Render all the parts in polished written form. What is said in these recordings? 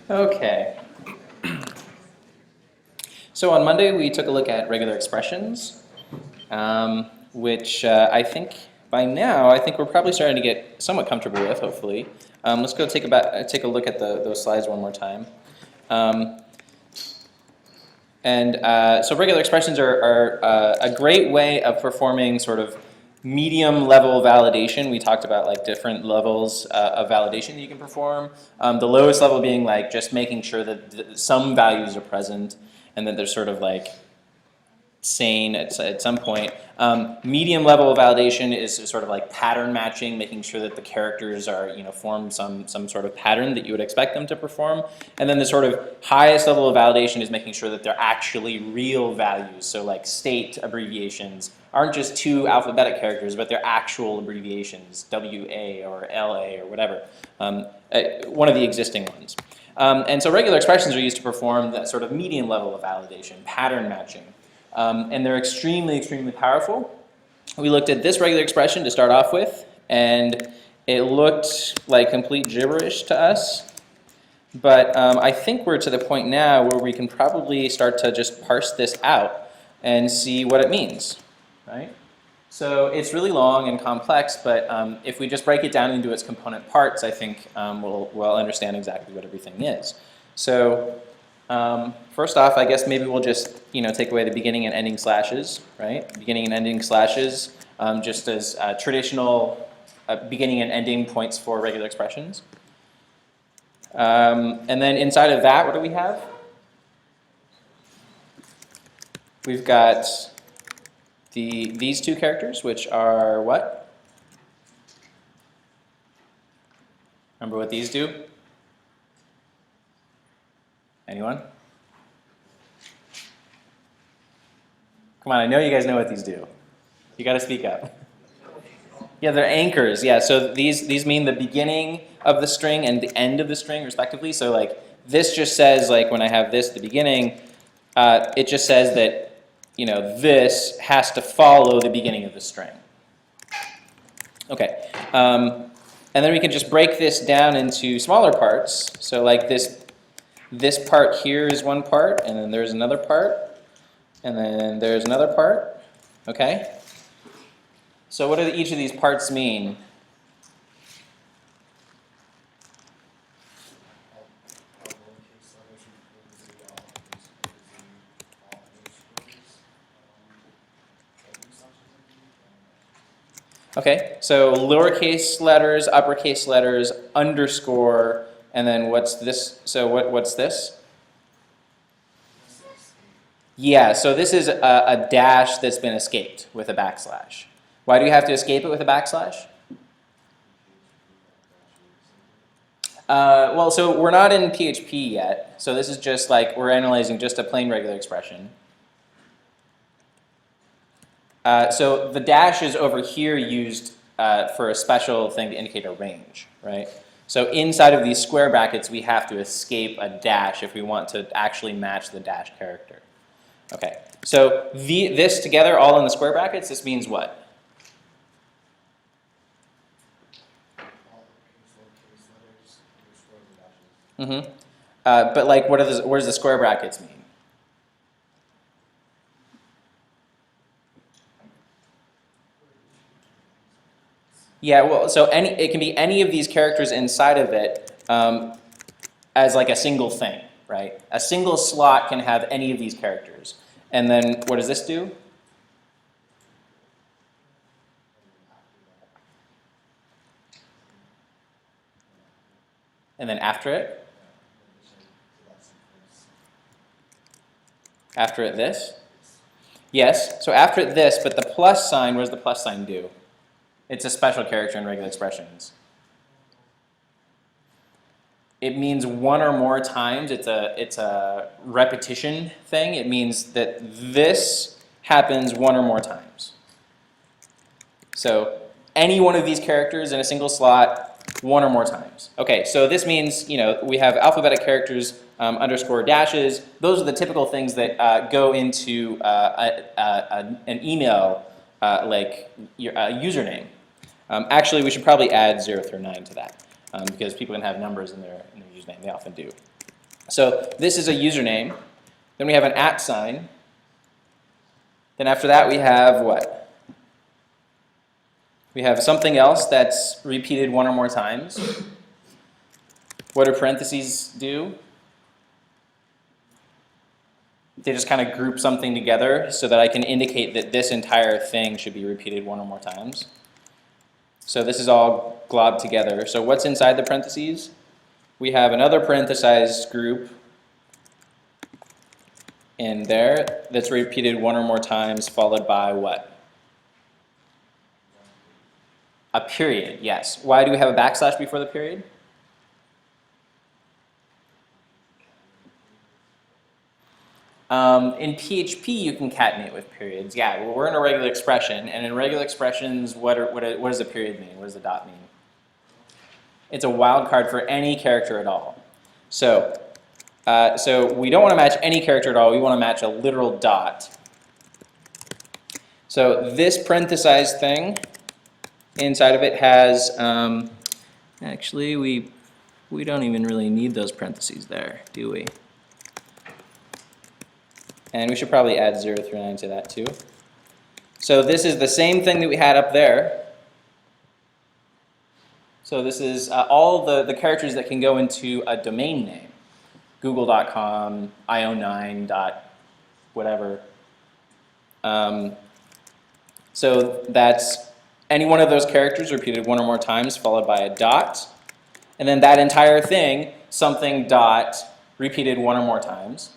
Okay. So on Monday we took a look at regular expressions, which I think by now I think we're probably starting to get somewhat comfortable with. Hopefully, let's go take a look at those slides one more time. So regular expressions are a great way of performing sort of medium level validation. We talked about like different levels of validation that you can perform. The lowest level being like just making sure that some values are present and that they're sort of like sane at some point. Medium level validation is sort of like pattern matching, making sure that the characters are, form some sort of pattern that you would expect them to perform. And then the sort of highest level of validation is making sure that they're actually real values. So like state abbreviations aren't just two alphabetic characters, but they're actual abbreviations, WA or LA or whatever, one of the existing ones. And so regular expressions are used to perform that sort of medium level of validation, pattern matching. And they're extremely, extremely powerful. We looked at this regular expression to start off with, and it looked like complete gibberish to us. But I think we're to the point now where we can probably start to just parse this out and see what it means, right? So it's really long and complex, but if we just break it down into its component parts, I think we'll understand exactly what everything is. So first off, I guess maybe we'll just take away the beginning and ending slashes, right? Beginning and ending slashes, just as traditional beginning and ending points for regular expressions. And then inside of that, what do we have? We've got these two characters, which are what? Remember what these do? Anyone? Come on, I know you guys know what these do. You got to speak up. Yeah, they're anchors. Yeah, so these mean the beginning of the string and the end of the string, respectively. So like this just says, like when I have this at the beginning, it just says that this has to follow the beginning of the string. Okay, and then we can just break this down into smaller parts. So like this part here is one part, and then there's another part, and then there's another part. Okay? So what do each of these parts mean? Okay, so lowercase letters, uppercase letters, underscore, and then what's this? So what's this? Yeah, so this is a dash that's been escaped with a backslash. Why do you have to escape it with a backslash? Well, so we're not in PHP yet, so this is just like we're analyzing just a plain regular expression. So the dash is over here used for a special thing to indicate a range, right? So inside of these square brackets, we have to escape a dash if we want to actually match the dash character. Okay, so this together, all in the square brackets, this means what? Mm-hmm. But like, what does the square brackets mean? Yeah, well, so it can be any of these characters inside of it as like a single thing, right? A single slot can have any of these characters. And then what does this do? And then after it? After it this? Yes, so after it this, but the plus sign, what does the plus sign do? It's a special character in regular expressions. It means one or more times. It's a repetition thing. It means that this happens one or more times. So any one of these characters in a single slot, one or more times. Okay, so this means we have alphabetic characters, underscore dashes. Those are the typical things that go into an email like your username. Actually, we should probably add 0 through 9 to that because people can have numbers in their username. They often do. So this is a username. Then we have an @ sign. Then after that we have what? We have something else that's repeated one or more times. What do parentheses do? They just kind of group something together so that I can indicate that this entire thing should be repeated one or more times. So this is all globbed together. So what's inside the parentheses? We have another parenthesized group in there that's repeated one or more times, followed by what? A period, yes. Why do we have a backslash before the period? In PHP, you concatenate with periods. Yeah, well, we're in a regular expression, and in regular expressions, what does a period mean? What does a dot mean? It's a wildcard for any character at all. So we don't want to match any character at all. We want to match a literal dot. So this parenthesized thing, inside of it has, actually, we don't even really need those parentheses there, do we? And we should probably add 0 through 9 to that too. So this is the same thing that we had up there. So this is all the characters that can go into a domain name. Google.com, io9. Whatever. So that's any one of those characters repeated one or more times followed by a dot. And then that entire thing, something dot, repeated one or more times.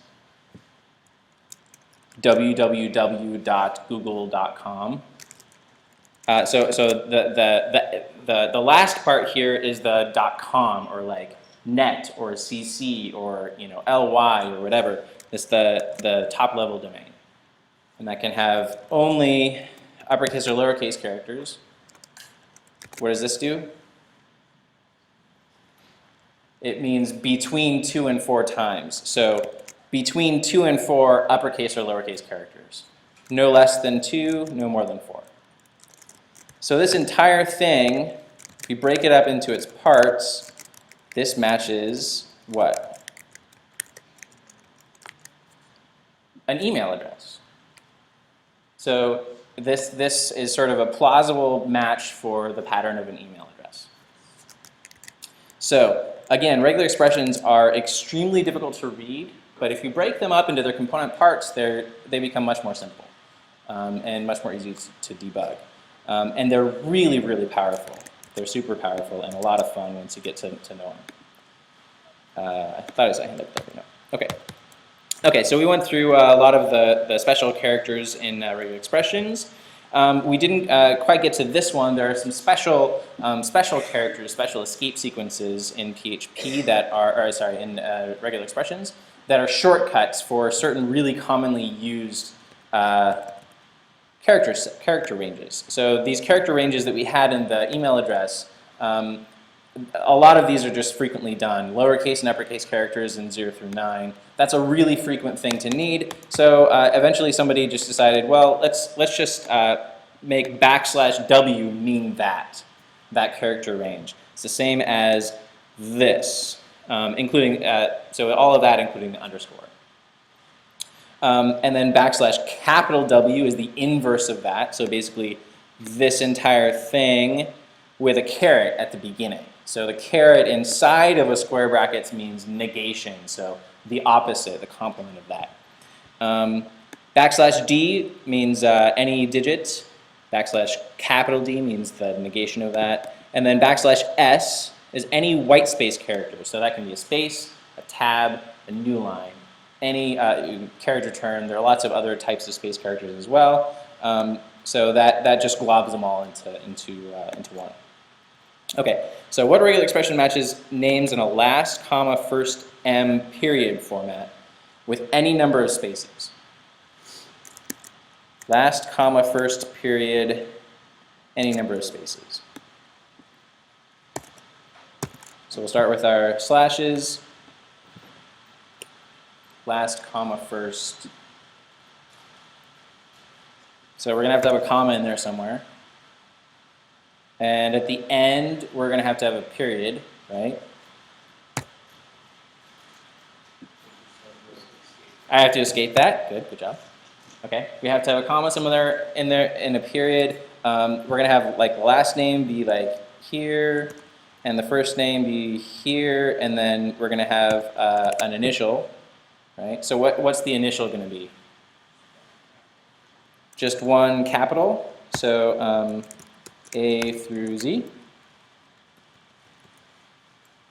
www.google.com. So the last part here is the .com or like net or cc or ly or whatever. It's the top level domain, and that can have only uppercase or lowercase characters. What does this do? It means between 2 and 4 times. So between 2 and 4 uppercase or lowercase characters. No less than 2, no more than 4. So this entire thing, if you break it up into its parts, this matches what? An email address. So this is sort of a plausible match for the pattern of an email address. So again, regular expressions are extremely difficult to read. But if you break them up into their component parts, they become much more simple and much more easy to debug. And they're really, really powerful. They're super powerful and a lot of fun once you get to know them. I thought I was a hand up there, but no. Okay. Okay, so we went through a lot of the special characters in regular expressions. We didn't quite get to this one. There are some special characters, special escape sequences in PHP that are, in regular expressions, that are shortcuts for certain really commonly used character ranges. So these character ranges that we had in the email address, a lot of these are just frequently done. Lowercase and uppercase characters in 0 through 9. That's a really frequent thing to need. So eventually somebody just decided, well, let's just make \w mean that character range. It's the same as this. Including, so all of that including the underscore. And then \W is the inverse of that. So basically this entire thing with a caret at the beginning. So the caret inside of a square brackets means negation. So the opposite, the complement of that. \D means any digit. \D means the negation of that. And then \S is any white space character. So that can be a space, a tab, a new line, any carriage return. There are lots of other types of space characters as well. So that just globs them all into one. Okay, so what regular expression matches names in a last comma first m period format with any number of spaces? Last comma first period, any number of spaces. So we'll start with our slashes. Last comma first. So we're going to have a comma in there somewhere. And at the end, we're going to have a period, right? I have to escape that. Good job. Okay, we have to have a comma somewhere in a period. We're gonna have like the last name be like here, and the first name be here, and then we're gonna have an initial, right? So what's the initial gonna be? Just one capital, so A through Z.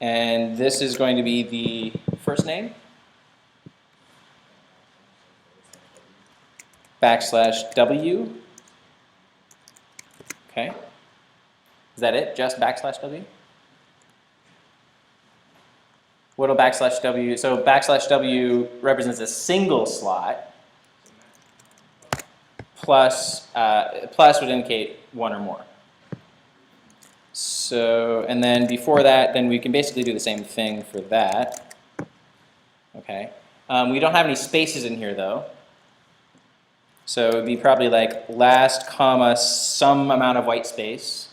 And this is going to be the first name, \W. Okay. Is that it? Just \W? What'll \W? So \W represents a single slot. Plus would indicate one or more. So, and then before that, then we can basically do the same thing for that. Okay. We don't have any spaces in here though. So it would be probably like last comma some amount of white space.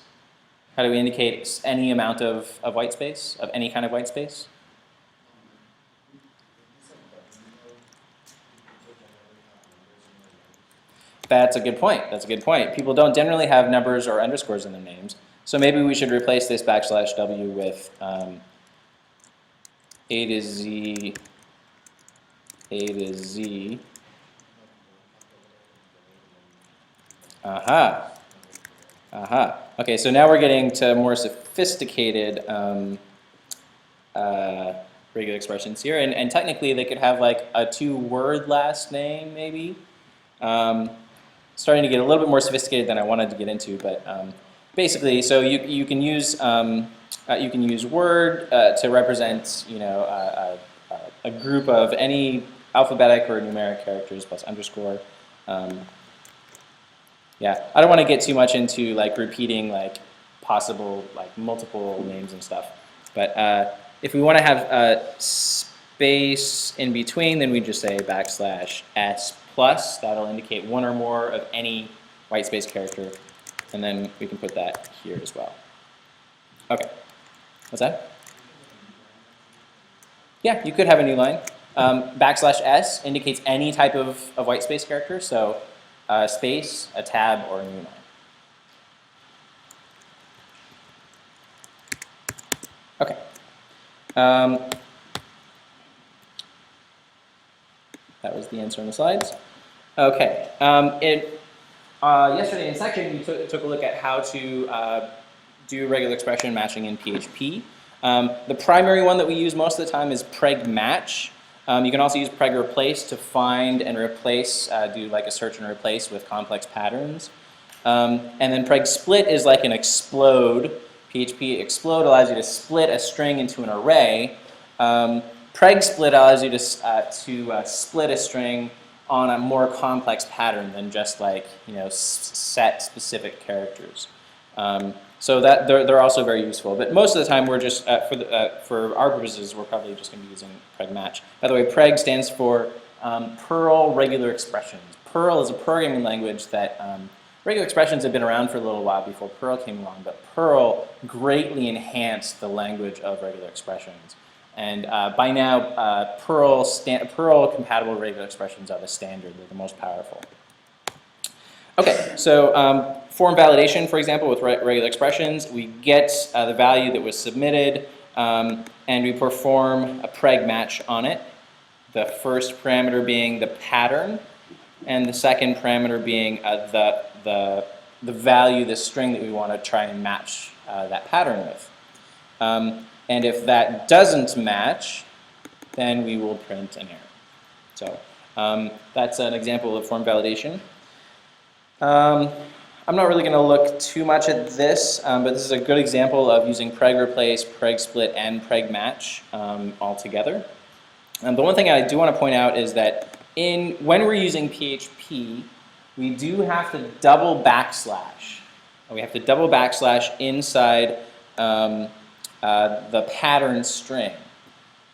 How do we indicate any amount of white space, of any kind of white space? That's a good point. That's a good point. People don't generally have numbers or underscores in their names. So maybe we should replace this \W with A to Z, A to Z. Aha. Aha. Okay, so now we're getting to more sophisticated regular expressions here. And technically they could have like a 2-word last name maybe. Starting to get a little bit more sophisticated than I wanted to get into, but basically, so you can use word to represent a group of any alphabetic or numeric characters plus underscore. Yeah, I don't want to get too much into like repeating like possible like multiple names and stuff, but if we want to have a space in between, then we just say \S plus. That'll indicate one or more of any white space character, and then we can put that here as well. Okay, what's that? Yeah, you could have a new line. \S indicates any type of white space character, so space, a tab, or a new line. Okay. That was the answer on the slides. Okay. Yesterday in section, we took a look at how to do regular expression matching in PHP. The primary one that we use most of the time is preg match. You can also use preg replace to find and replace, do like a search and replace with complex patterns. And then preg split is like an explode. PHP explode allows you to split a string into an array. Preg split allows you to split a string on a more complex pattern than just like set specific characters. So that they're also very useful. But most of the time, we're just for our purposes, we're probably just going to be using preg match. By the way, preg stands for Perl regular expressions. Perl is a programming language that regular expressions have been around for a little while before Perl came along, but Perl greatly enhanced the language of regular expressions. And by now, Perl compatible regular expressions are the standard. They're the most powerful. Okay, so form validation, for example, with regular expressions, we get the value that was submitted, and we perform a preg match on it. The first parameter being the pattern, and the second parameter being the value, the string that we want to try and match that pattern with. And if that doesn't match, then we will print an error. So that's an example of form validation. I'm not really going to look too much at this, but this is a good example of using preg replace, preg split, and preg match all together. The one thing I do want to point out is that when we're using PHP, we do have to double backslash. We have to double backslash inside the pattern string.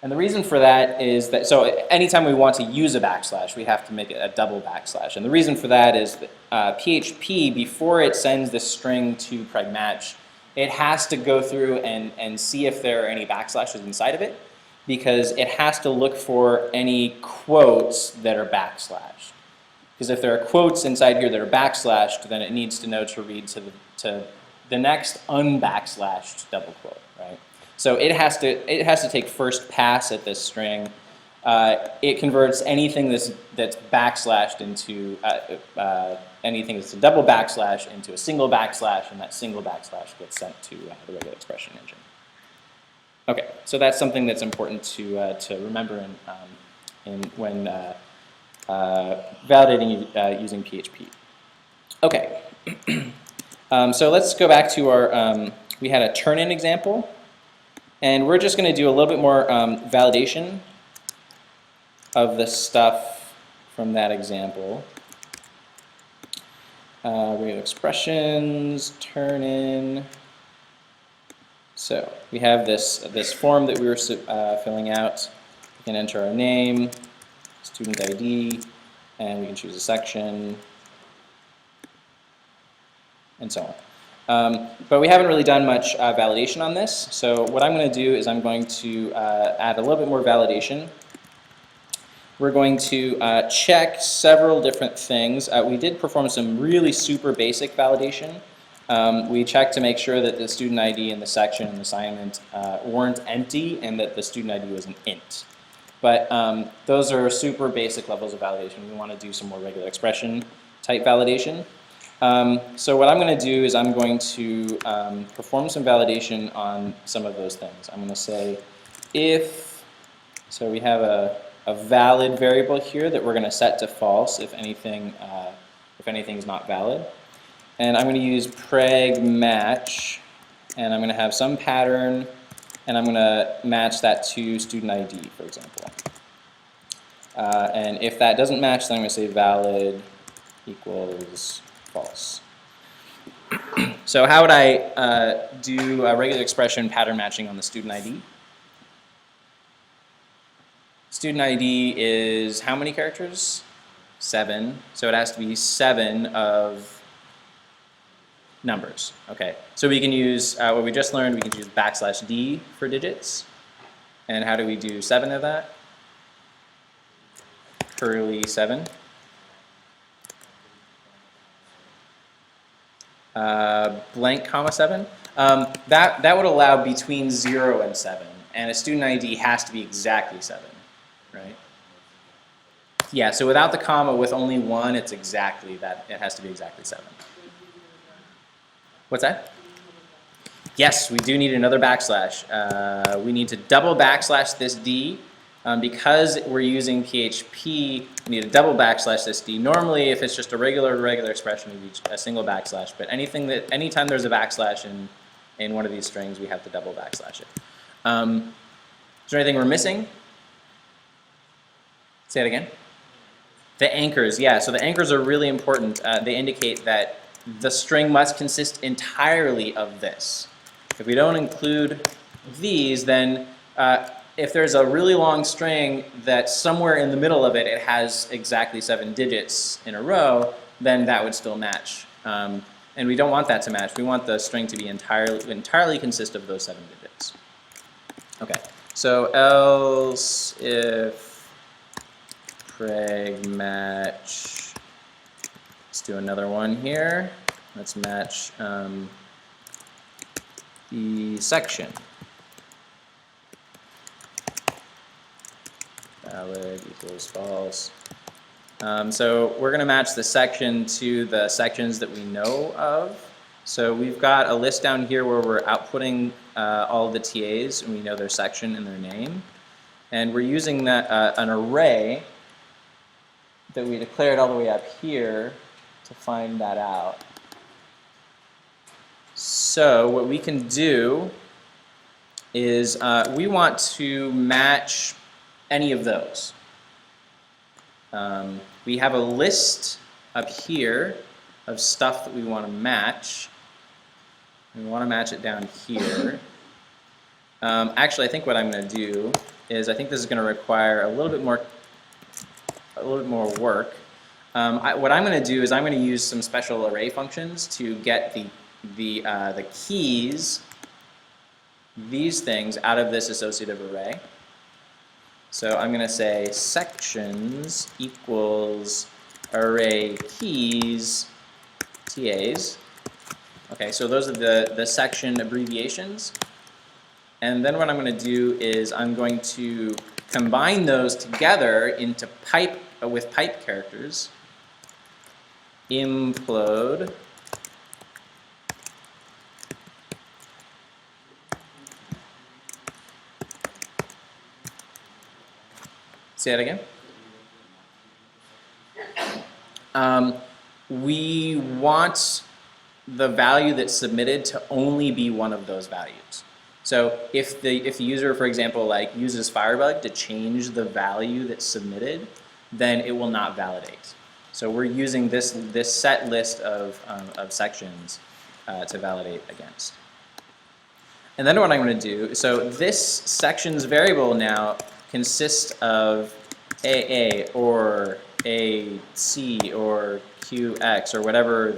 And the reason for that is that, so anytime we want to use a backslash, we have to make it a double backslash. And the reason for that is that PHP, before it sends the string to preg match, it has to go through and see if there are any backslashes inside of it. because it has to look for any quotes that are backslashed. Because if there are quotes inside here that are backslashed, then it needs to know to read to the next unbackslashed double quote, right? So it has to take first pass at this string. It converts anything that's backslashed into anything that's a double backslash into a single backslash, and that single backslash gets sent to the regular expression engine. Okay, so that's something that's important to remember when validating using PHP. Okay, so let's go back to our, we had a turn-in example, and we're just going to do a little bit more validation of the stuff from that example. Regular expressions, turn-in. So we have this form that we were filling out. We can enter our name, student ID, and we can choose a section, and so on. But we haven't really done much validation on this. So what I'm going to do is I'm going to add a little bit more validation. We're going to check several different things. We did perform some really super basic validation. We checked to make sure that the student ID and the section and the assignment weren't empty and that the student ID was an int. But those are super basic levels of validation. We want to do some more regular expression type validation. So what I'm going to do is I'm going to perform some validation on some of those things. I'm going to say if, so we have a valid variable here that we're going to set to false if anything is not valid. And I'm going to use preg match, and I'm going to have some pattern, and I'm going to match that to student ID, for example. And if that doesn't match, then I'm going to say valid equals false. So how would I do a regular expression pattern matching on the student ID? Student ID is how many characters? 7. So it has to be 7 of numbers. Okay. So we can use what we just learned. We can use \d for digits. And how do we do 7 of that? Curly 7. Blank comma 7. That would allow between 0 and 7. And a student ID has to be exactly 7. Right? Yeah, so without the comma, with only 1, it's exactly that. It has to be exactly 7. What's that? Yes, we do need another backslash. We need to double backslash this D. Because we're using PHP, we need to double backslash this D. Normally, if it's just a regular expression, we use a single backslash. But anytime there's a backslash in one of these strings, we have to double backslash it. Is there anything we're missing? Say it again. The anchors, yeah. So the anchors are really important. They indicate that the string must consist entirely of this. If we don't include these, then if there's a really long string that somewhere in the middle of it, it has exactly 7 digits in a row, then that would still match. And we don't want that to match. We want the string to be entirely consist of those 7 digits. Okay, so else if preg match, let's do another one here. Let's match the section. Valid equals false. So we're going to match the section to the sections that we know of. So we've got a list down here where we're outputting all of the TAs, and we know their section and their name. And we're using that an array that we declared all the way up here to find that out. So what we can do is we want to match any of those. We have a list up here of stuff that we want to match. We want to match it down here. Actually, I think what I'm going to do is I think this is going to require a little bit more work. What I'm going to do is I'm going to use some special array functions to get the keys, these things, out of this associative array. So I'm going to say sections equals array keys, TAs. Okay, so those are the section abbreviations. And then what I'm going to do is I'm going to combine those together into pipe with pipe characters. Implode. Say that again. We want the value that's submitted to only be one of those values. So if the user, for example, like uses Firebug to change the value that's submitted, then it will not validate. So we're using this set list of sections to validate against. And then what I'm going to do, so this sections variable now consists of AA or AC or QX or whatever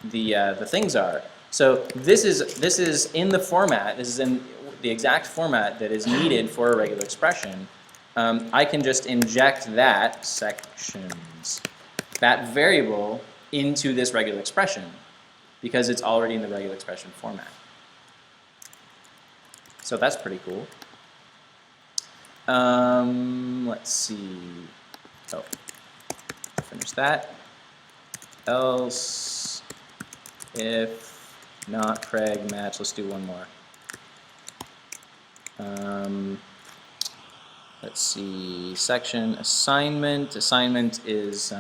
the things are. So this is in the format. This is in the exact format that is needed for a regular expression. I can just inject that sections, that variable, into this regular expression because it's already in the regular expression format. So that's pretty cool. Let's see. Oh, finish that. Else, if not preg match, let's do one more. Let's see. Section assignment. Assignment is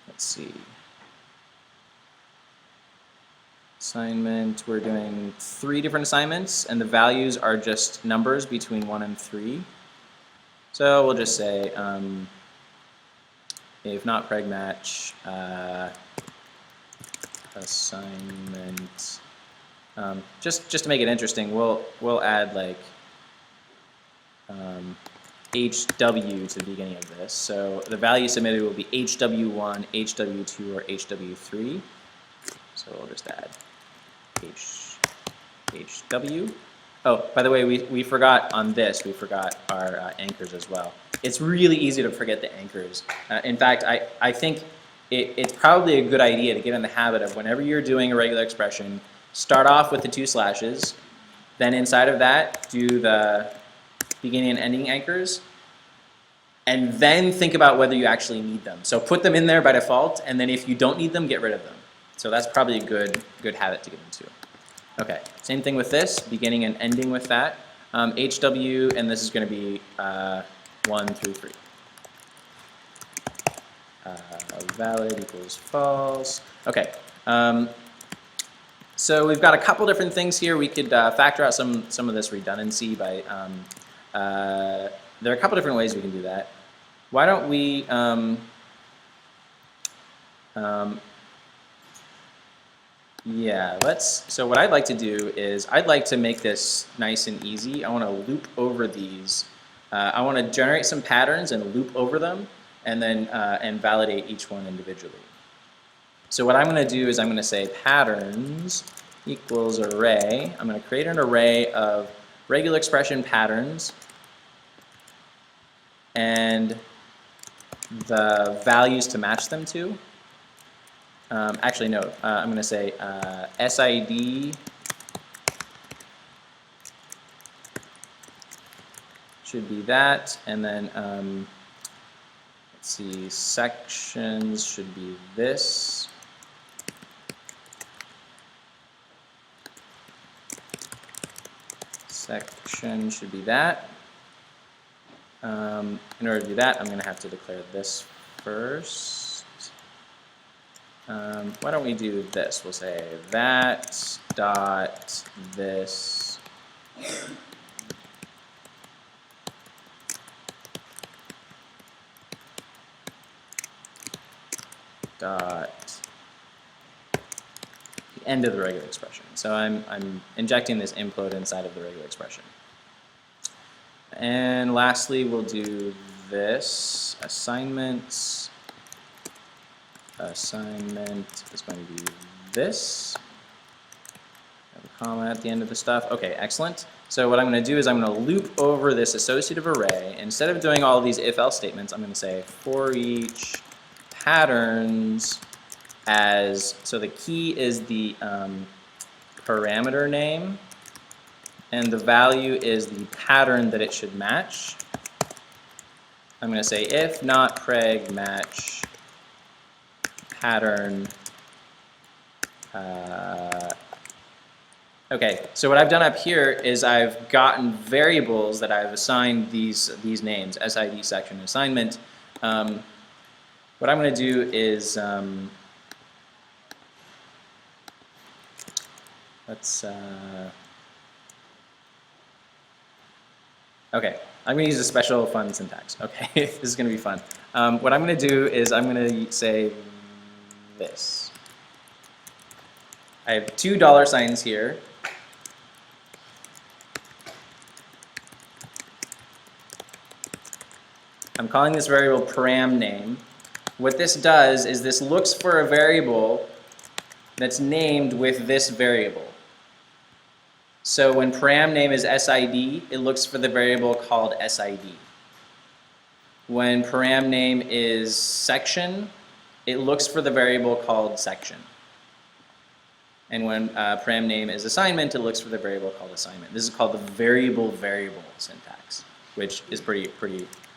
let's see. Assignment, we're doing 3 different assignments, and the values are just numbers between 1 and 3. So we'll just say, if not preg match, assignment. Just to make it interesting, we'll add like HW to the beginning of this. So the value submitted will be HW1, HW2, or HW3. So we'll just add HW. Oh, by the way, we forgot on this, we forgot our anchors as well. It's really easy to forget the anchors. In fact, I think it's probably a good idea to get in the habit of whenever you're doing a regular expression, start off with the 2 slashes, then inside of that, do the beginning and ending anchors, and then think about whether you actually need them. So put them in there by default, and then if you don't need them, get rid of them. So that's probably a good habit to get into. Okay, same thing with this, beginning and ending with that. HW, and this is going to be 1 through 3. Valid equals false. Okay, so we've got a couple different things here. We could factor out some of this redundancy by, there are a couple different ways we can do that. Why don't we, yeah, so what I'd like to do is I'd like to make this nice and easy. I want to loop over these. I want to generate some patterns and loop over them and then and validate each one individually. So what I'm going to do is I'm going to say patterns equals array. I'm going to create an array of regular expression patterns and the values to match them to. Actually, no, I'm going to say SID should be that, and then let's see, sections should be this. Section should be that. In order to do that, I'm going to have to declare this first. Why don't we do this? We'll say that dot this dot the end of the regular expression. So I'm injecting this implode inside of the regular expression. And lastly, we'll do this assignments. Assignment is going to be this. Have a comma at the end of the stuff. Okay, excellent. So what I'm going to do is I'm going to loop over this associative array. Instead of doing all of these if-else statements, I'm going to say for each patterns as, so the key is the parameter name, and the value is the pattern that it should match. I'm going to say if not preg match pattern. Okay, so what I've done up here is I've gotten variables that I've assigned these names, SID section assignment. What I'm going to do is okay, I'm going to use a special fun syntax. Okay, this is going to be fun. What I'm going to do is I'm going to say this. I have two $signs here. I'm calling this variable param name. What this does is this looks for a variable that's named with this variable. So when param name is SID, it looks for the variable called SID. When param name is section, it looks for the variable called section. And when param name is assignment, it looks for the variable called assignment. This is called the variable syntax, which is pretty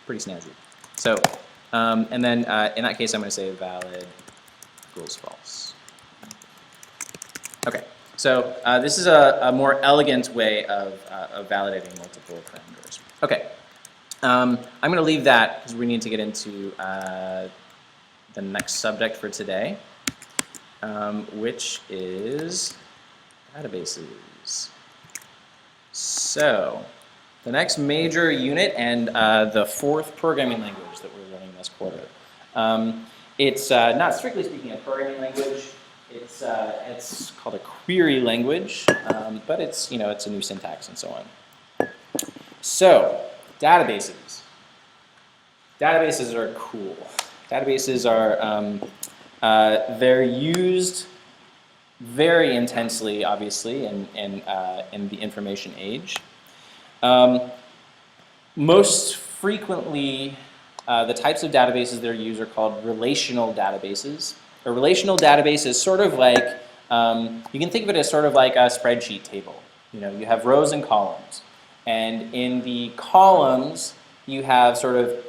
snazzy. So, and then in that case, I'm going to say valid equals false. Okay, so this is a more elegant way of validating multiple parameters. Okay, I'm going to leave that because we need to get into the next subject for today, which is databases. So, the next major unit and the fourth programming language that we're learning this quarter. It's not strictly speaking a programming language. It's called a query language, but it's it's a new syntax and so on. So databases. Databases are cool. Databases are they're used very intensely, obviously, in the information age. Most frequently, the types of databases that are used are called relational databases. A relational database is sort of like, you can think of it as sort of like a spreadsheet table. You have rows and columns. And in the columns, you have sort of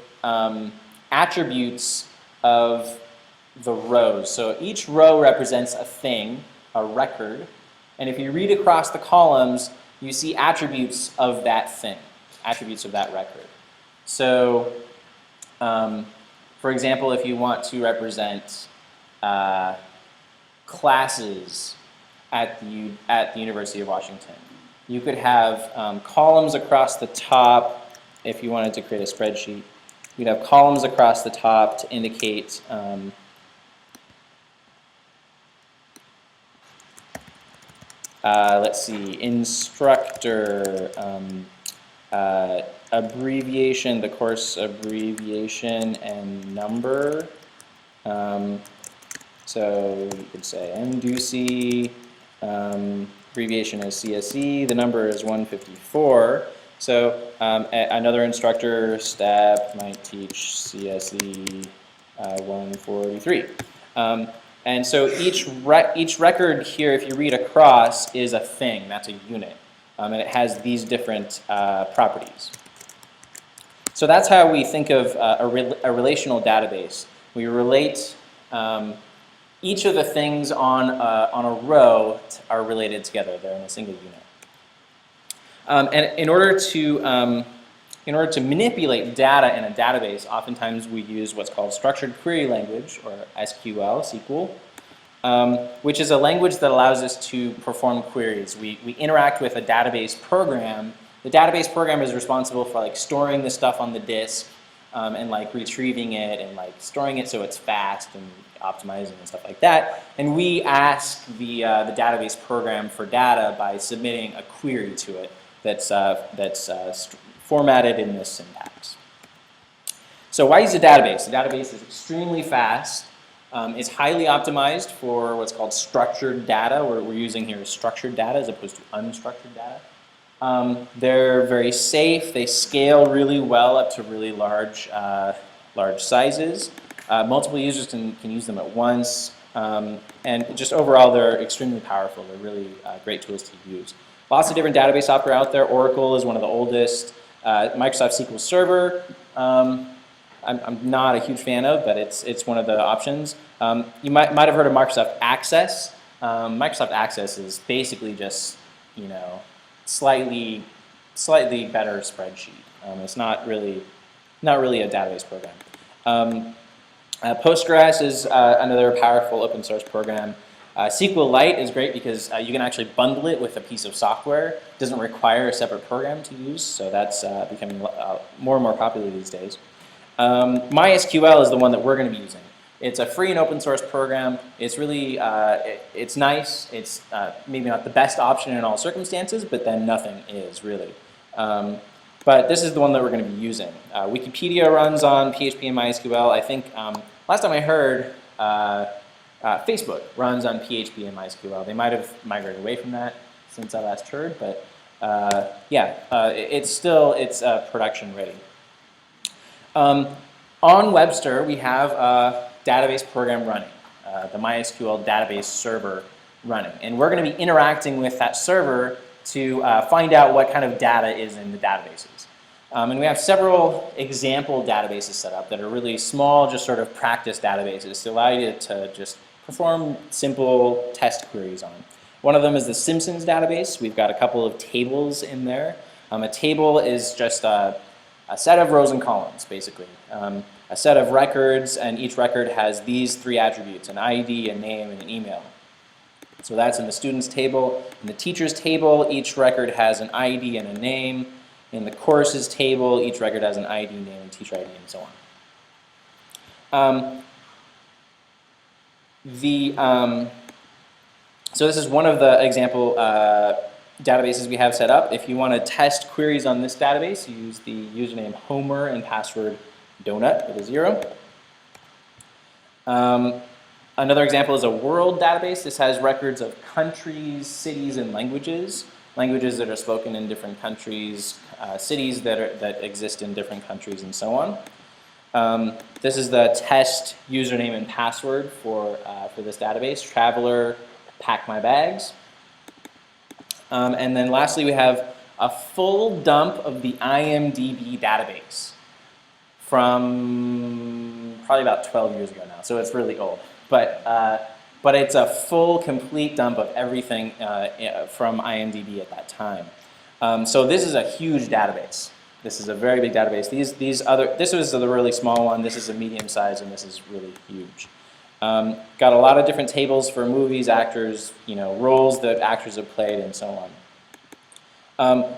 attributes of the rows. So each row represents a thing, a record. And if you read across the columns, you see attributes of that thing, attributes of that record. So, for example, if you want to represent classes at the University of Washington, you could have columns across the top. If you wanted to create a spreadsheet, you'd have columns across the top to indicate let's see, instructor, abbreviation, the course abbreviation and number. So you could say MDUC, abbreviation is CSE, the number is 154. So another instructor, staff, might teach CSE 143. And so each record here, if you read across, is a thing, that's a unit. And it has these different properties. So that's how we think of a relational database. We relate each of the things on a row are related together. They're in a single unit. And in order to manipulate data in a database, oftentimes we use what's called structured query language, or SQL, which is a language that allows us to perform queries. We interact with a database program. The database program is responsible for storing the stuff on the disk and retrieving it and storing it so it's fast and optimizing and stuff like that. And we ask the database program for data by submitting a query to it that's formatted in this syntax. So why use a database? The database is extremely fast. It's highly optimized for what's called structured data. What we're using here is structured data as opposed to unstructured data. They're very safe. They scale really well up to really large sizes. Multiple users can use them at once. And just overall, they're extremely powerful. They're really great tools to use. Lots of different database software out there. Oracle is one of the oldest. Microsoft SQL Server, I'm not a huge fan of, but it's one of the options. You might have heard of Microsoft Access. Microsoft Access is basically just, you know, slightly better spreadsheet. It's not really a database program. Postgres is another powerful open source program. SQLite is great because you can actually bundle it with a piece of software. It doesn't require a separate program to use, so that's becoming more and more popular these days. MySQL is the one that we're going to be using. It's a free and open source program. It's really, it's nice. It's maybe not the best option in all circumstances, but then nothing is really. But this is the one that we're going to be using. Wikipedia runs on PHP and MySQL. I think last time I heard, Facebook runs on PHP and MySQL. They might have migrated away from that since I last heard, but it's production ready. On Webster, we have a database program running, the MySQL database server running. And we're going to be interacting with that server to find out what kind of data is in the databases. And we have several example databases set up that are really small, just sort of practice databases to allow you to just perform simple test queries on. One of them is the Simpsons database. We've got a couple of tables in there. A table is just a set of rows and columns, basically. A set of records, and each record has these three attributes: an ID, a name, and an email. So that's in the students table. In the teachers table, each record has an ID and a name. In the courses table, each record has an ID, name, and teacher ID, and so on. So this is one of the example databases we have set up. If you want to test queries on this database, you use the username Homer and password donut with a 0. Another example is a world database. This has records of countries, cities, and languages that are spoken in different countries, cities that exist in different countries, and so on. This is the test username and password for this database: traveler, pack my bags. And then lastly, we have a full dump of the IMDb database from probably about 12 years ago now, so it's really old. But it's a full, complete dump of everything from IMDb at that time. So this is a huge database. This is a very big database. This was the really small one. This is a medium size, and this is really huge. Got a lot of different tables for movies, actors, roles that actors have played, and so on.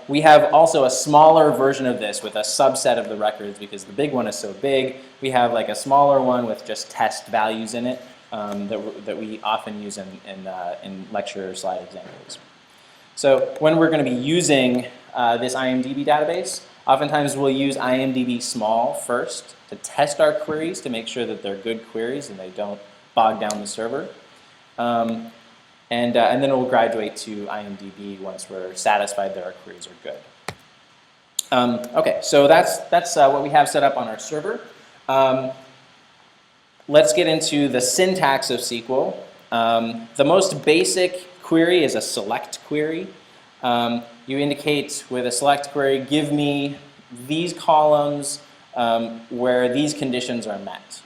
We have also a smaller version of this with a subset of the records, because the big one is so big. We have like a smaller one with just test values in it that we often use in lecture slide examples. So when we're going to be using this IMDb database, oftentimes we'll use IMDb small first to test our queries to make sure that they're good queries and they don't bog down the server. And then we'll graduate to IMDb once we're satisfied that our queries are good. Okay, so that's what we have set up on our server. Let's get into the syntax of SQL. The most basic query is a select query. You indicate with a select query, give me these columns where these conditions are met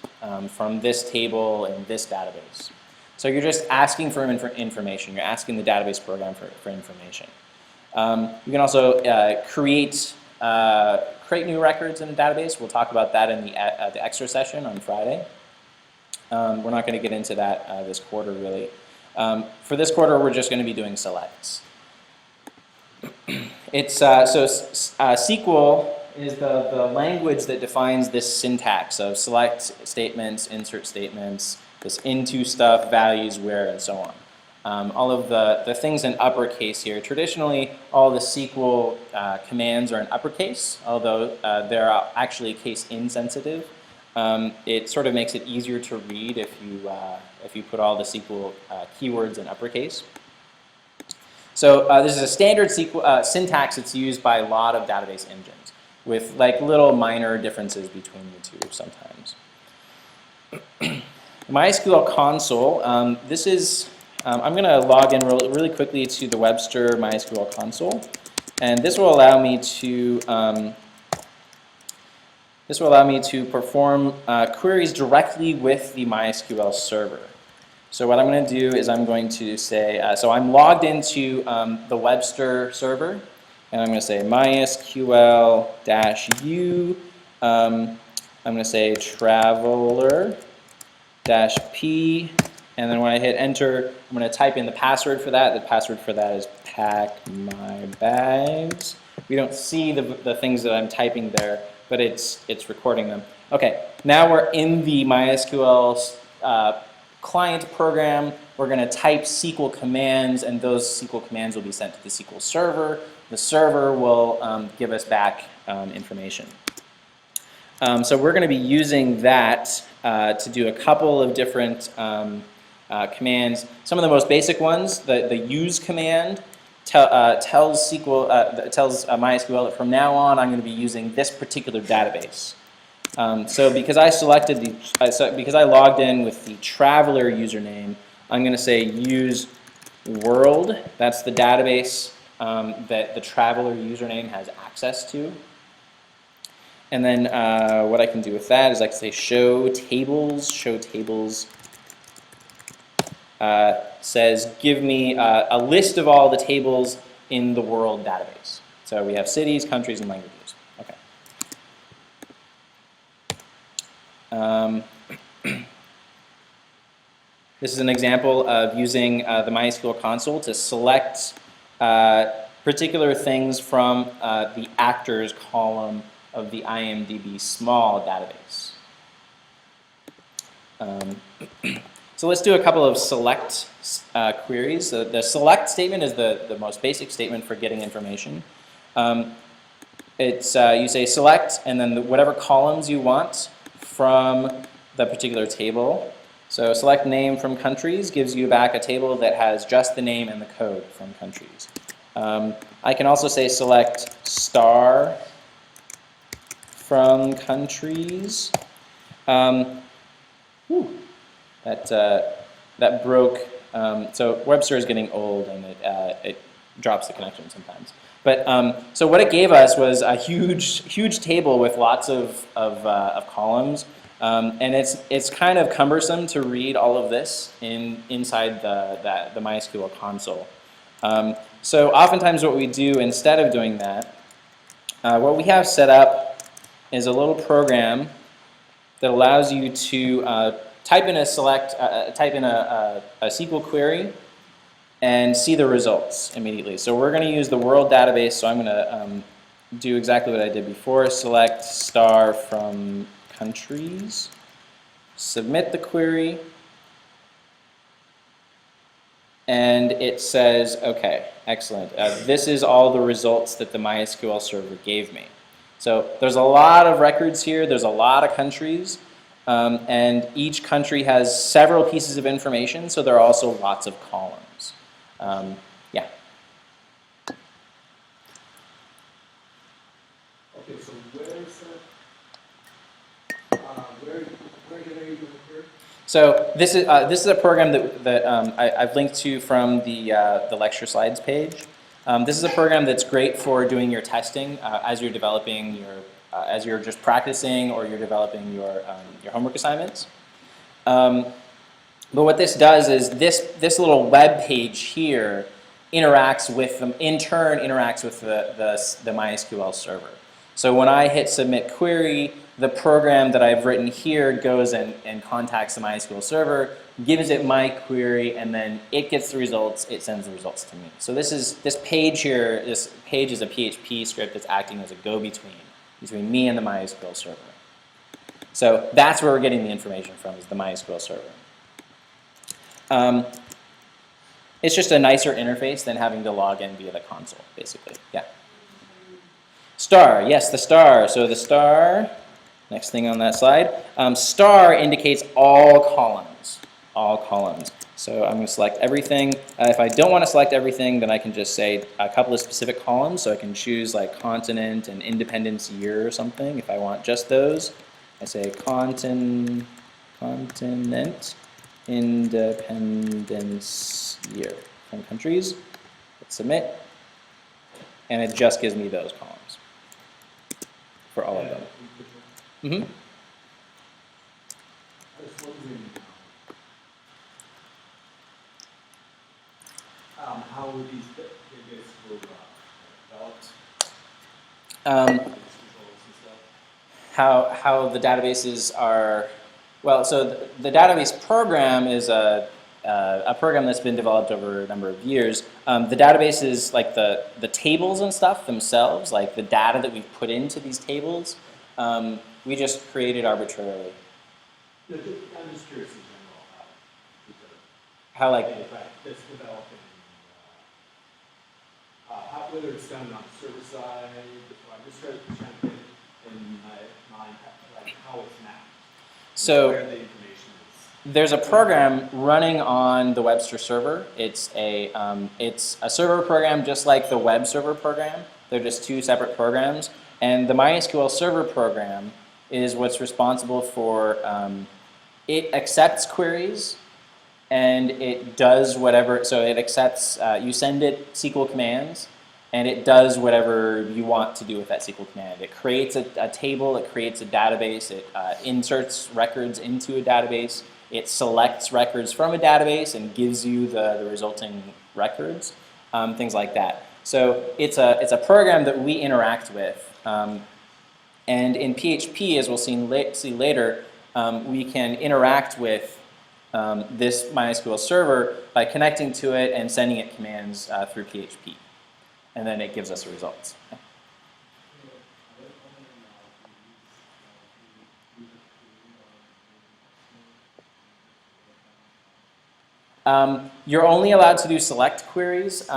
from this table in this database. So you're just asking for information. You're asking the database program for information. You can also create new records in a database. We'll talk about that in the extra session on Friday. We're not going to get into that this quarter, really. For this quarter, we're just going to be doing selects. SQL is the language that defines this syntax of select statements, insert statements, this into stuff, values, where, and so on. All of the things in uppercase here. Traditionally, all the SQL commands are in uppercase, although they're actually case insensitive. It sort of makes it easier to read if you put all the SQL keywords in uppercase. So this is a standard SQL, syntax that's used by a lot of database engines, with like little minor differences between the two sometimes. MySQL console, this is, I'm going to log in really quickly to the Webster MySQL console, and this will allow me to perform queries directly with the MySQL server. So what I'm going to do is I'm going to say, so I'm logged into the Webster server, and I'm going to say MySQL-U, I'm going to say traveler-p, and then when I hit enter, I'm going to type in the password for that. The password for that is pack my bags. We don't see the things that I'm typing there, but it's recording them. Okay, now we're in the MySQL client program. We're going to type SQL commands, and those SQL commands will be sent to the SQL server. The server will give us back information. So we're going to be using that to do a couple of different commands. Some of the most basic ones, the use command tells MySQL that from now on I'm going to be using this particular database. So because I selected because I logged in with the traveler username, I'm going to say use world. That's the database that the traveler username has access to. And then what I can do with that is I can say show tables. Show tables says give me a list of all the tables in the world database. So we have cities, countries, and languages. Okay. This is an example of using the MySQL console to select particular things from the actors column of the IMDb small database. So let's do a couple of select queries. The select statement is the most basic statement for getting information. You say select and then whatever columns you want from the particular table. So select name from countries gives you back a table that has just the name and the code from countries. I can also say select star from countries. That broke. So Webster is getting old and it drops the connection sometimes. But so what it gave us was a huge table with lots of columns, and it's kind of cumbersome to read all of this inside the MySQL console. So oftentimes what we do instead of doing that, what we have set up is a little program that allows you to type in a SQL query and see the results immediately. So we're going to use the world database, so I'm going to do exactly what I did before. Select star from countries, submit the query, and it says, okay, excellent. This is all the results that the MySQL server gave me. So there's a lot of records here, there's a lot of countries, and each country has several pieces of information, so there are also lots of columns. Yeah. Okay, so where did I use here? So this is a program that I've linked to from the lecture slides page. This is a program that's great for doing your testing as you're developing your as you're just practicing or you're developing your homework assignments. But what this does is this little web page here interacts with them, in turn interacts with the MySQL server. So when I hit submit query, the program that I've written here goes and contacts the MySQL server, gives it my query, and then it gets the results, it sends the results to me. So this page here, this page is a PHP script that's acting as a go-between between me and the MySQL server. So that's where we're getting the information from, is the MySQL server. It's just a nicer interface than having to log in via the console, basically. Yeah. Star, yes, the star. So the star, next thing on that slide, star indicates all columns. All columns. So I'm going to select everything. If I don't want to select everything, then I can just say a couple of specific columns. So I can choose like continent and independence year or something if I want just those. I say continent independence year from countries. Hit submit. And it just gives me those columns for all of them. Mm-hmm. I was wondering, how would these database were developed, Um, these controls and stuff? how the databases are, well, so the database program is a program that's been developed over a number of years. The databases, like the tables and stuff themselves, like the data that we've put into these tables, we just created arbitrarily. I'm just curious in general How like, that's developing, whether it's done on the server side, I'm just trying to get in my mind, like how it's mapped. so Where the information is. there's a program running on the Webster server. It's a server program just like the web server program. They're just two separate programs. And the MySQL server program is what's responsible for, it accepts queries and it does whatever, so it accepts, you send it SQL commands and it does whatever you want to do with that SQL command. It creates a table, it creates a database, it inserts records into a database, it selects records from a database and gives you the resulting records, things like that. So it's a program that we interact with. And in PHP, as we'll see later, we can interact with this MySQL server by connecting to it and sending it commands through PHP. And then it gives us results. You're only allowed to do select queries,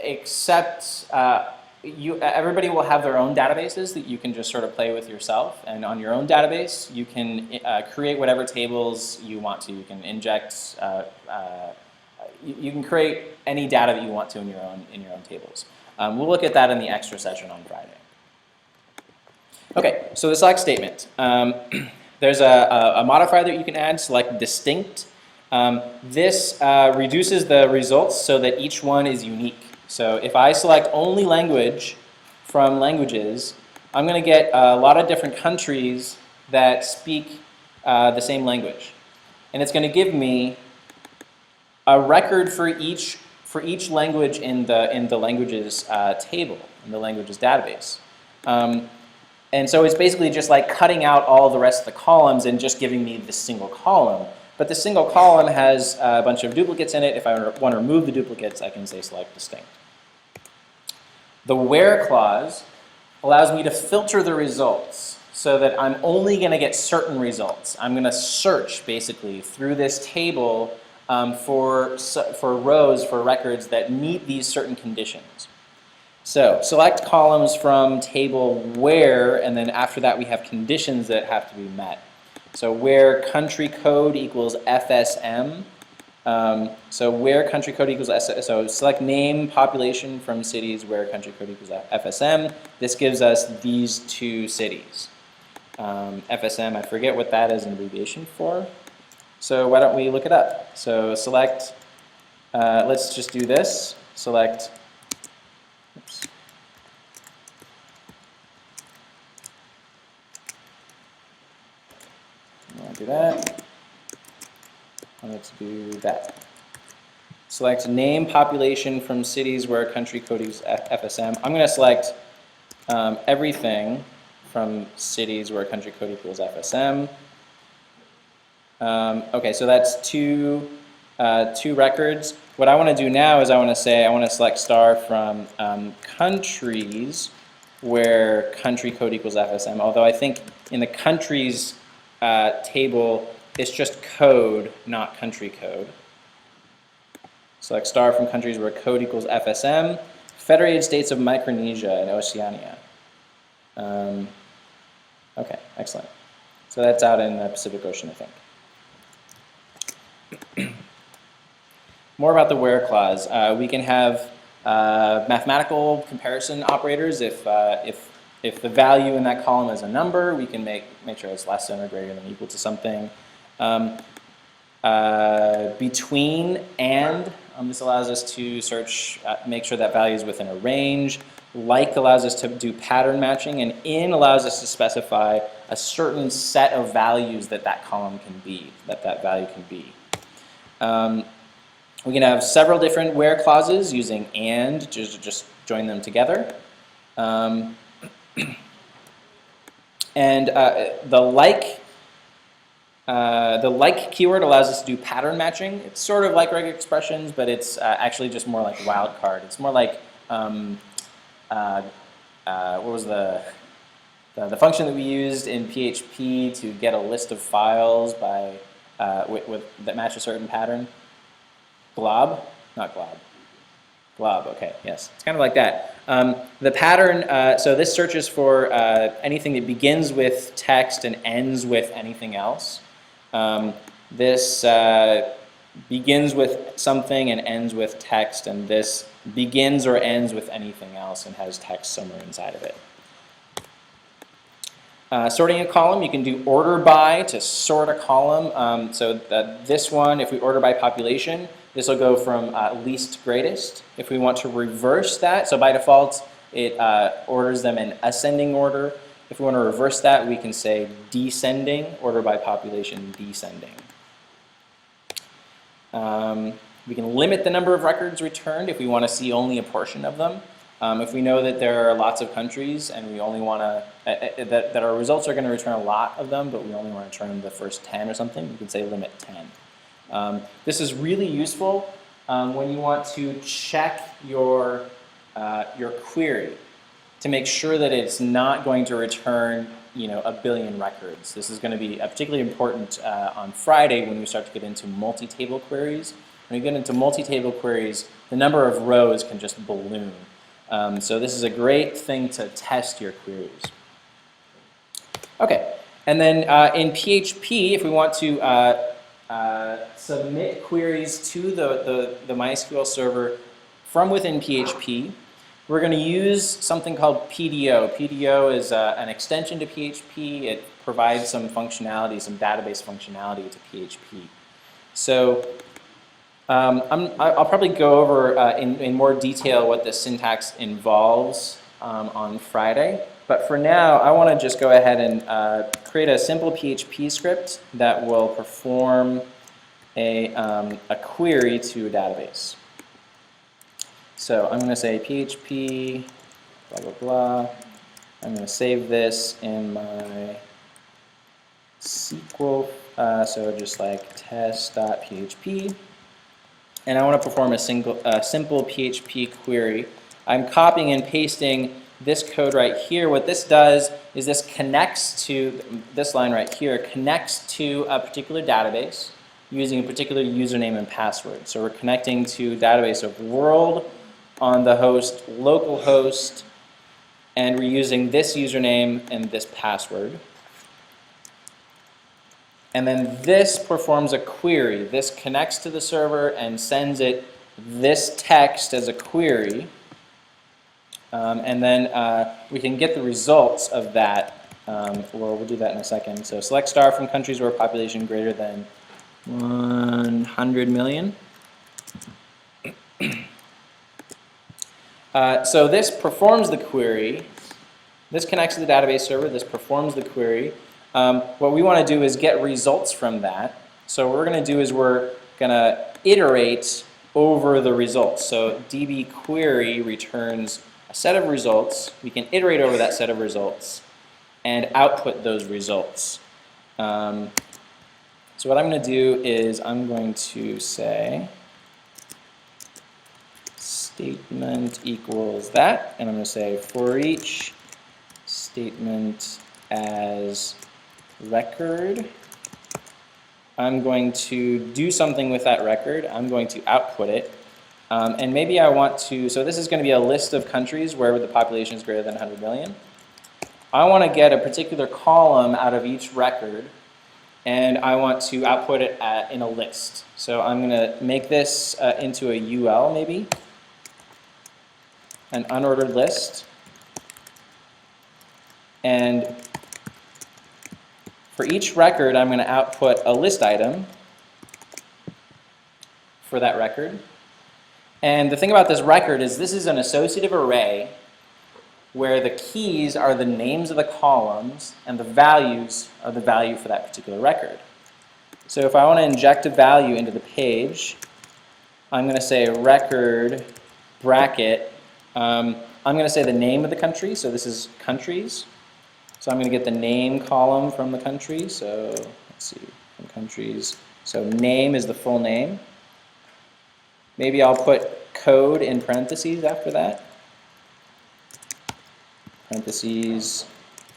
except everybody will have their own databases that you can just sort of play with yourself. And on your own database, you can create whatever tables you want to. You can inject, you can create any data that you want to in your own tables. We'll look at that in the extra session on Friday. Okay, so the select statement. There's a modifier that you can add, select distinct. This reduces the results so that each one is unique. So if I select only language from languages, I'm going to get a lot of different countries that speak the same language. And it's going to give me a record for each language in the languages table, in the languages database. And so it's basically just like cutting out all the rest of the columns and just giving me the single column. But the single column has a bunch of duplicates in it. If I want to remove the duplicates, I can say select distinct. The where clause allows me to filter the results so that I'm only going to get certain results. I'm going to search basically through this table for rows, for records that meet these certain conditions. So select columns from table where, and then after that we have conditions that have to be met. So where country code equals FSM. So where country code equals so select name population from cities where country code equals FSM. This gives us these two cities. FSM, I forget what that is an abbreviation for. So why don't we look it up? So select, let's just do this. Select, oops. I want to do that. Let's do that. Select name population from cities where country code is FSM. I'm going to select everything from cities where country code equals FSM. Okay, so that's two records. What I want to do now is I want to select star from countries where country code equals FSM, although I think in the countries table, it's just code, not country code. Select star from countries where code equals FSM. Federated States of Micronesia and Oceania. Okay, excellent. So that's out in the Pacific Ocean, I think. more about the where clause. We can have mathematical comparison operators. If the value in that column is a number, we can make sure it's less than or greater than or equal to something. Between and, this allows us to search, make sure that value is within a range. Like allows us to do pattern matching, and in allows us to specify a certain set of values that column can be, that value can be. We can have several different where clauses using and, just join them together. And the like keyword allows us to do pattern matching. It's sort of like regular expressions, but it's actually just more like wildcard. It's more like what was the function that we used in PHP to get a list of files by that match a certain pattern? Glob? Not glob. Glob, okay, yes. It's kind of like that. The pattern, so this searches for anything that begins with text and ends with anything else. This begins with something and ends with text, and this begins or ends with anything else and has text somewhere inside of it. Sorting a column, you can do order by to sort a column. So this one, if we order by population, this will go from least to greatest. If we want to reverse that, so by default, it orders them in ascending order. If we want to reverse that, we can say descending, order by population, descending. We can limit the number of records returned if we want to see only a portion of them. If we know that there are lots of countries and we only want to, that our results are going to return a lot of them, but we only want to return the first 10 or something, we can say limit 10. This is really useful when you want to check your query to make sure that it's not going to return, a billion records. This is going to be particularly important on Friday when we start to get into multi-table queries. When you get into multi-table queries, the number of rows can just balloon. So this is a great thing to test your queries. Okay, and then in PHP, if we want to submit queries to the MySQL server from within PHP, we're going to use something called PDO. PDO is an extension to PHP. It provides some functionality, some database functionality to PHP. So I'll probably go over in more detail what the syntax involves on Friday. But for now, I want to just go ahead and create a simple PHP script that will perform a query to a database. So I'm going to say PHP, blah, blah, blah. I'm going to save this in my SQL, so just like test.php. And I want to perform a simple PHP query. I'm copying and pasting this code right here. What this does is this connects to, this line right here, connects to a particular database using a particular username and password. So we're connecting to a database of world on the host, localhost, and we're using this username and this password. And then this performs a query. This connects to the server and sends it this text as a query. And then we can get the results of that. We'll do that in a second. So select star from countries where population greater than 100 million. So this performs the query. This connects to the database server. This performs the query. What we want to do is get results from that. So what we're going to do is we're going to iterate over the results. So db query returns a set of results. We can iterate over that set of results and output those results. So what I'm going to do is I'm going to say statement equals that, and I'm going to say for each statement as record, I'm going to do something with that record. I'm going to output it. And maybe I want to, so this is going to be a list of countries where the population is greater than 100 million. I want to get a particular column out of each record and I want to output it in a list. So I'm going to make this into a UL maybe, an unordered list. And for each record, I'm going to output a list item for that record. And the thing about this record is this is an associative array where the keys are the names of the columns and the values are the value for that particular record. So if I want to inject a value into the page, I'm going to say record bracket. I'm going to say the name of the country. So this is countries. So I'm going to get the name column from the country. So let's see, from countries. So name is the full name. Maybe I'll put code in parentheses after that. Parentheses,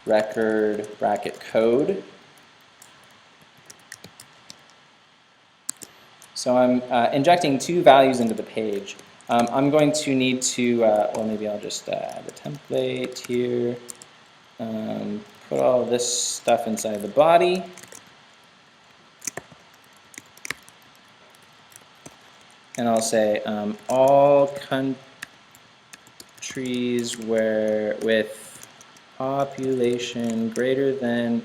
record, bracket, code. So I'm injecting two values into the page. I'm going to need to, well, maybe I'll just add a template here. Put all this stuff inside the body. And I'll say all countries with population greater than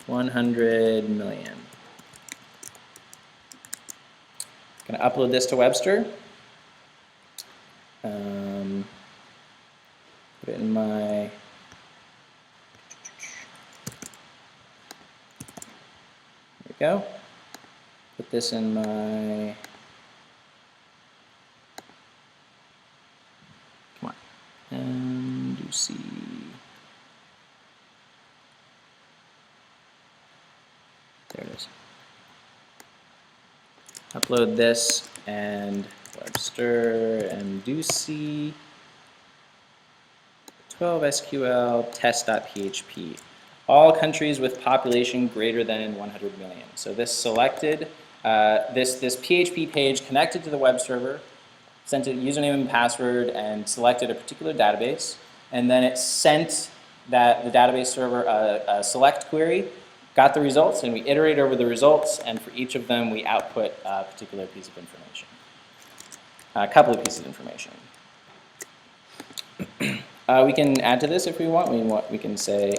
100 million. I'm going to upload this to Webster. Put it in my there we go. Put this in my come on and you see there it is. Upload this and Webster and Ducey 12 SQL test.php. All countries with population greater than 100 million. So this selected, this PHP page connected to the web server, sent it username and password, and selected a particular database, and then it sent the database server a select query, got the results, and we iterate over the results, and for each of them we output a particular piece of information, a couple of pieces of information. We can add to this if we want. We can say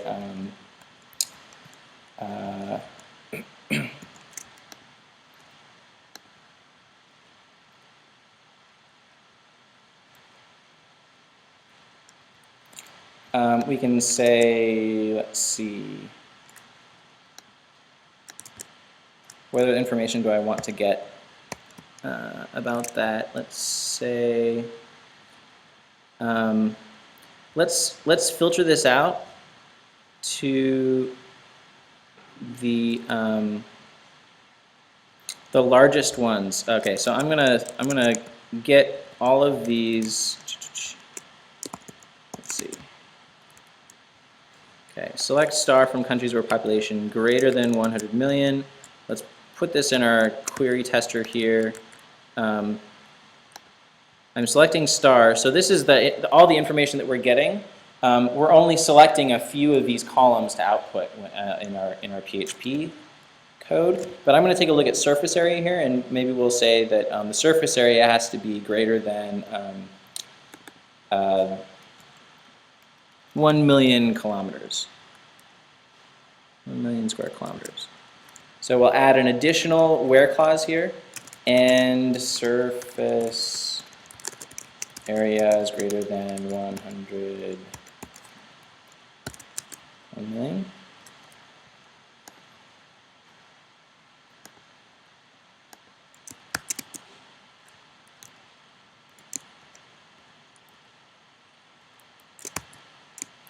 we can say, let's see, what other information do I want to get about that? Let's say, let's filter this out to the largest ones. Okay, so I'm gonna get all of these. Let's see. Okay, select star from countries where population greater than 100 million. Let's put this in our query tester here. I'm selecting star, so this is all the information that we're getting. We're only selecting a few of these columns to output in our PHP code. But I'm going to take a look at surface area here, and maybe we'll say that the surface area has to be greater than 1 million kilometers. 1 million square kilometers. So we'll add an additional where clause here, and surface area is greater than 1 million.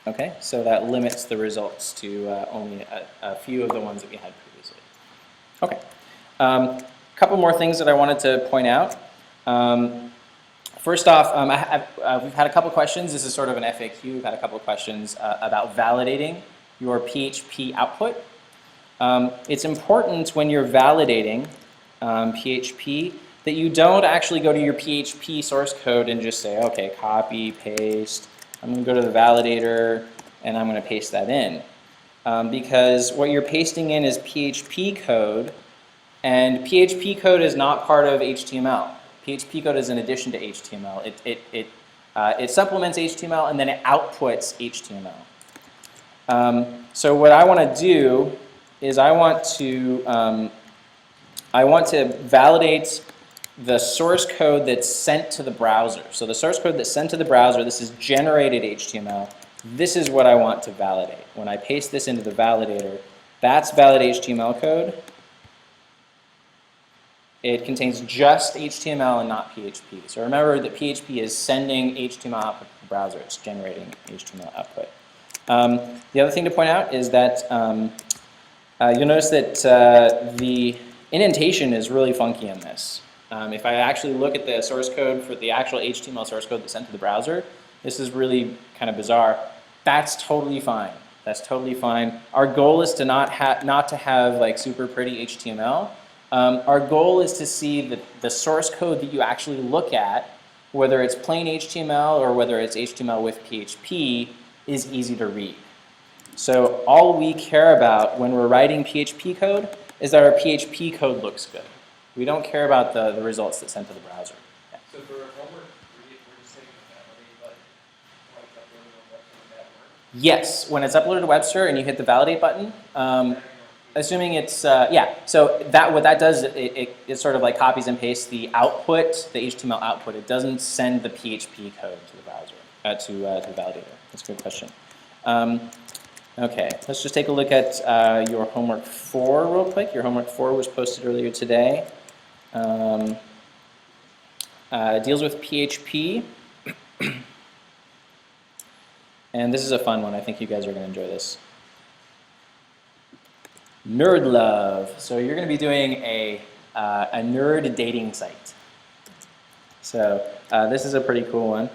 Okay, so that limits the results to only a few of the ones that we had previously. Okay, couple more things that I wanted to point out. First off, we've had a couple questions. This is sort of an FAQ. We've had a couple of questions about validating your PHP output. It's important when you're validating PHP that you don't actually go to your PHP source code and just say, okay, copy, paste. I'm going to go to the validator and I'm going to paste that in. because what you're pasting in is PHP code, and PHP code is not part of HTML. PHP code is in addition to HTML. It supplements HTML and then it outputs HTML. So what I want to do is I want to validate the source code that's sent to the browser. So the source code that's sent to the browser, this is generated HTML. This is what I want to validate. When I paste this into the validator, that's valid HTML code. It contains just HTML and not PHP. So remember that PHP is sending HTML output to the browser. It's generating HTML output. The other thing to point out is that you'll notice that the indentation is really funky in this. If I actually look at the source code for the actual HTML source code that's sent to the browser, this is really kind of bizarre. That's totally fine. That's totally fine. Our goal is to not to have like super pretty HTML. Our goal is to see the source code that you actually look at, whether it's plain HTML or whether it's HTML with PHP, is easy to read. So all we care about when we're writing PHP code is that our PHP code looks good. We don't care about the results that's sent to the browser. Yeah. So for homework, we're just saying that validate, like uploaded on Webster, would that work? Yes, when it's uploaded to Webster and you hit the validate button, assuming it's, yeah, so what that does, it sort of like copies and pastes the output, the HTML output. It doesn't send the PHP code to the browser, to the validator. That's a good question. Okay, let's just take a look at your homework 4 real quick. Your homework 4 was posted earlier today. Deals with PHP. And this is a fun one. I think you guys are going to enjoy this. Nerd love. So you're going to be doing a nerd dating site. So this is a pretty cool one.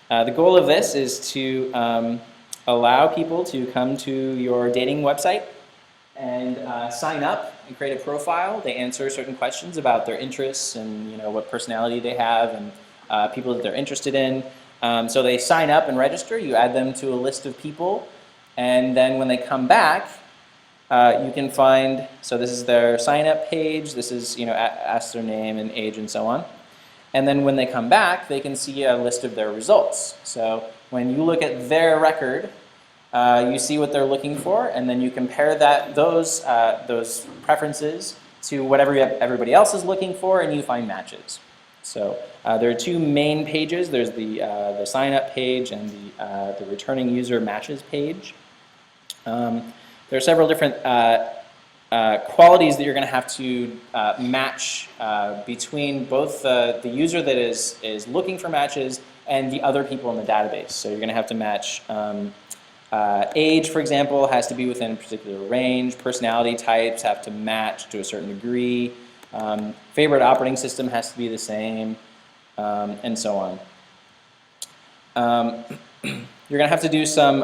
The goal of this is to allow people to come to your dating website and sign up and create a profile. They answer certain questions about their interests and what personality they have and people that they're interested in. So they sign up and register. You add them to a list of people, and then when they come back, you can find. So this is their sign up page. This is ask their name and age and so on. And then when they come back, they can see a list of their results. So when you look at their record, you see what they're looking for, and then you compare those preferences to whatever everybody else is looking for, and you find matches. So there are two main pages. There's the sign up page and the returning user matches page. There are several different qualities that you're going to have to match between both the user that is looking for matches and the other people in the database. So you're going to have to match age, for example, has to be within a particular range. Personality types have to match to a certain degree. Favorite operating system has to be the same, and so on. You're going to have to do some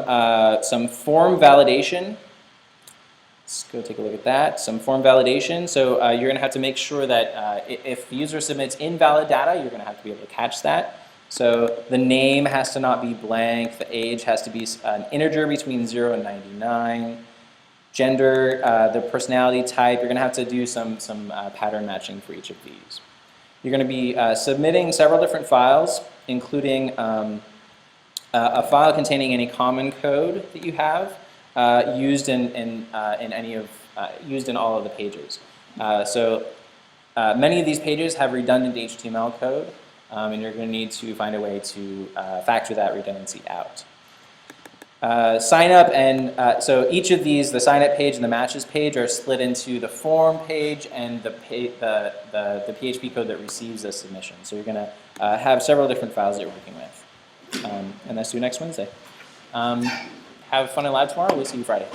form validation. Let's go take a look at that. Some form validation. So you're going to have to make sure that if the user submits invalid data, you're going to have to be able to catch that. So the name has to not be blank. The age has to be an integer between 0 and 99. Gender, the personality type, you're going to have to do some pattern matching for each of these. You're going to be submitting several different files, including a file containing any common code that you have used in all of the pages. So many of these pages have redundant HTML code, and you're going to need to find a way to factor that redundancy out. Sign up, and so each of these, the sign up page and the matches page, are split into the form page and the PHP code that receives the submission. So you're going to have several different files that you're working with. And that's due next Wednesday. Have fun in lab tomorrow. We'll see you Friday.